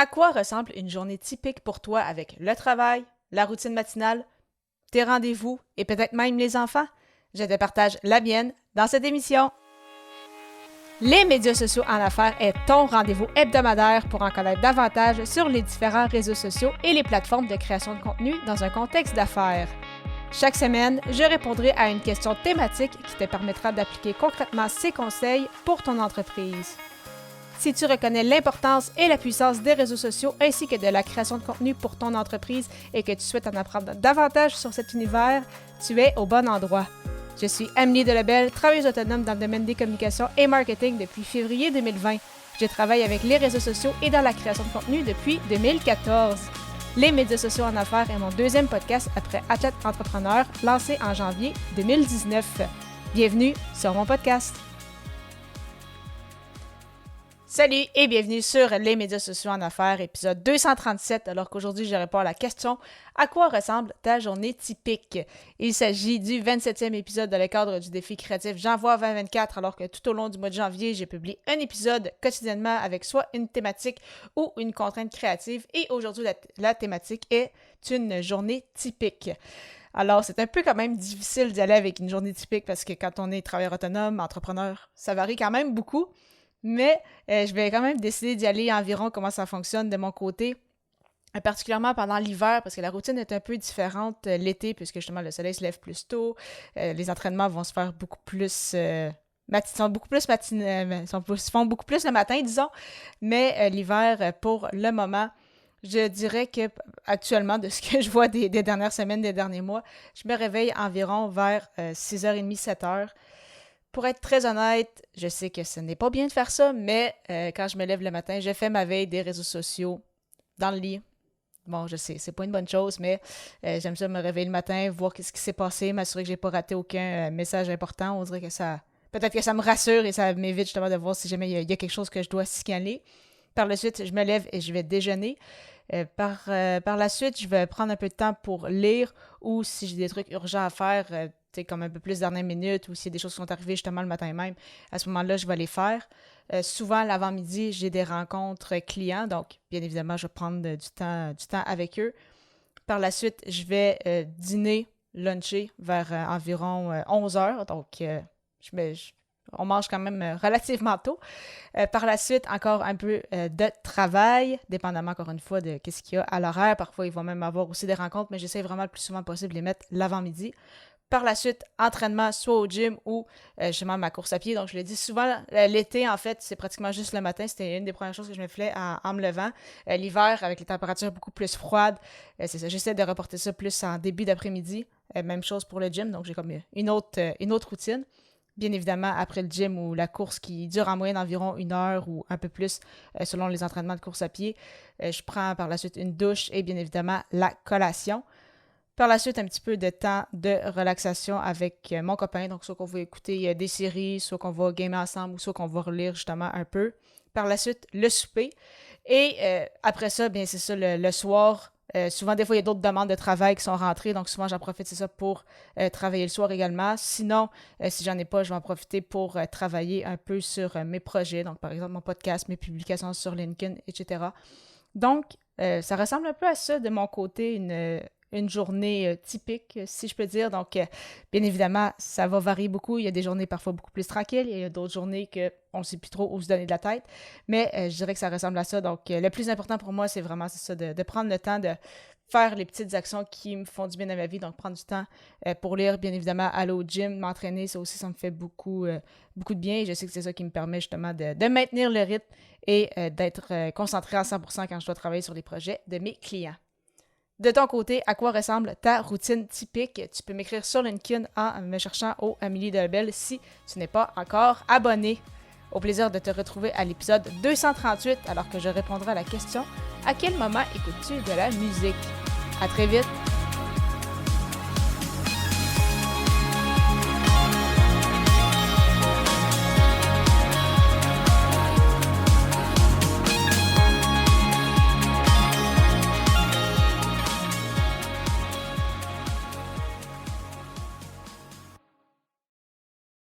À quoi ressemble une journée typique pour toi avec le travail, la routine matinale, tes rendez-vous et peut-être même les enfants? Je te partage la mienne dans cette émission. Les médias sociaux en affaires est ton rendez-vous hebdomadaire pour en connaître davantage sur les différents réseaux sociaux et les plateformes de création de contenu dans un contexte d'affaires. Chaque semaine, je répondrai à une question thématique qui te permettra d'appliquer concrètement ces conseils pour ton entreprise. Si tu reconnais l'importance et la puissance des réseaux sociaux ainsi que de la création de contenu pour ton entreprise et que tu souhaites en apprendre davantage sur cet univers, tu es au bon endroit. Je suis Amélie Delebel, travailleuse autonome dans le domaine des communications et marketing depuis février 2020. Je travaille avec les réseaux sociaux et dans la création de contenu depuis 2014. Les médias sociaux en affaires est mon deuxième podcast après Athlète Entrepreneur, lancé en janvier 2019. Bienvenue sur mon podcast. Salut et bienvenue sur les médias sociaux en affaires, épisode 237, alors qu'aujourd'hui je réponds à la question « À quoi ressemble ta journée typique? » Il s'agit du 27e épisode dans le cadre du défi créatif J'envoie 2024, alors que tout au long du mois de janvier, j'ai publié un épisode quotidiennement avec soit une thématique ou une contrainte créative, et aujourd'hui la thématique est une journée typique. Alors, c'est un peu quand même difficile d'y aller avec une journée typique parce que quand on est travailleur autonome, entrepreneur, ça varie quand même beaucoup. Mais je vais quand même décider d'y aller environ comment ça fonctionne de mon côté, particulièrement pendant l'hiver, parce que la routine est un peu différente l'été, puisque justement le soleil se lève plus tôt, les entraînements vont se faire beaucoup plus... font beaucoup plus le matin, disons, mais l'hiver, pour le moment, je dirais que actuellement, de ce que je vois des dernières semaines, des derniers mois, je me réveille environ vers 6h30, 7h. Pour être très honnête, je sais que ce n'est pas bien de faire ça, mais quand je me lève le matin, je fais ma veille des réseaux sociaux dans le lit. Bon, je sais, c'est pas une bonne chose, mais j'aime ça me réveiller le matin, voir ce qui s'est passé, m'assurer que j'ai pas raté aucun message important. On dirait que ça... Peut-être que ça me rassure et ça m'évite justement de voir si jamais il y a quelque chose que je dois signaler. Par la suite, je me lève et je vais déjeuner. Par la suite, je vais prendre un peu de temps pour lire ou si j'ai des trucs urgents à faire, comme un peu plus dernière minute ou s'il y a des choses qui sont arrivées justement le matin même, à ce moment-là, je vais les faire. Souvent, l'avant-midi, j'ai des rencontres clients, donc bien évidemment, je vais prendre du temps avec eux. Par la suite, je vais dîner, luncher vers environ 11h, donc on mange quand même relativement tôt. Par la suite, encore un peu de travail, dépendamment encore une fois de qu'est-ce qu'il y a à l'horaire. Parfois, il va même avoir aussi des rencontres, mais j'essaie vraiment le plus souvent possible de les mettre l'avant-midi. Par la suite, entraînement soit au gym ou justement ma course à pied. Donc, je l'ai dit souvent, l'été, en fait, c'est pratiquement juste le matin. C'était une des premières choses que je me faisais en me levant. L'hiver, avec les températures beaucoup plus froides, c'est ça. J'essaie de reporter ça plus en début d'après-midi. Même chose pour le gym. Donc, j'ai comme une autre routine. Bien évidemment, après le gym ou la course qui dure en moyenne environ 1 heure ou un peu plus selon les entraînements de course à pied, je prends par la suite une douche et bien évidemment la collation. Par la suite, un petit peu de temps de relaxation avec mon copain. Donc, soit qu'on va écouter des séries, soit qu'on va gamer ensemble, ou soit qu'on va relire justement un peu. Par la suite, le souper. Et après ça, bien c'est ça, le soir. Souvent, des fois, il y a d'autres demandes de travail qui sont rentrées. Donc, souvent, j'en profite, c'est ça, pour travailler le soir également. Sinon, si j'en ai pas, je vais en profiter pour travailler un peu sur mes projets. Donc, par exemple, mon podcast, mes publications sur LinkedIn, etc. Donc, ça ressemble un peu à ça de mon côté, une journée typique, si je peux dire. Donc, bien évidemment, ça va varier beaucoup. Il y a des journées parfois beaucoup plus tranquilles. Il y a d'autres journées qu'on ne sait plus trop où se donner de la tête. Mais je dirais que ça ressemble à ça. Donc, le plus important pour moi, c'est vraiment ça, de prendre le temps de faire les petites actions qui me font du bien dans ma vie. Donc, prendre du temps pour lire, bien évidemment, aller au gym, m'entraîner. Ça aussi, ça me fait beaucoup de bien. Et je sais que c'est ça qui me permet justement de maintenir le rythme et d'être concentré à 100% quand je dois travailler sur les projets de mes clients. De ton côté, à quoi ressemble ta routine typique? Tu peux m'écrire sur LinkedIn en me cherchant au Amélie Delebel si tu n'es pas encore abonné. Au plaisir de te retrouver à l'épisode 238 alors que je répondrai à la question « À quel moment écoutes-tu de la musique? » À très vite!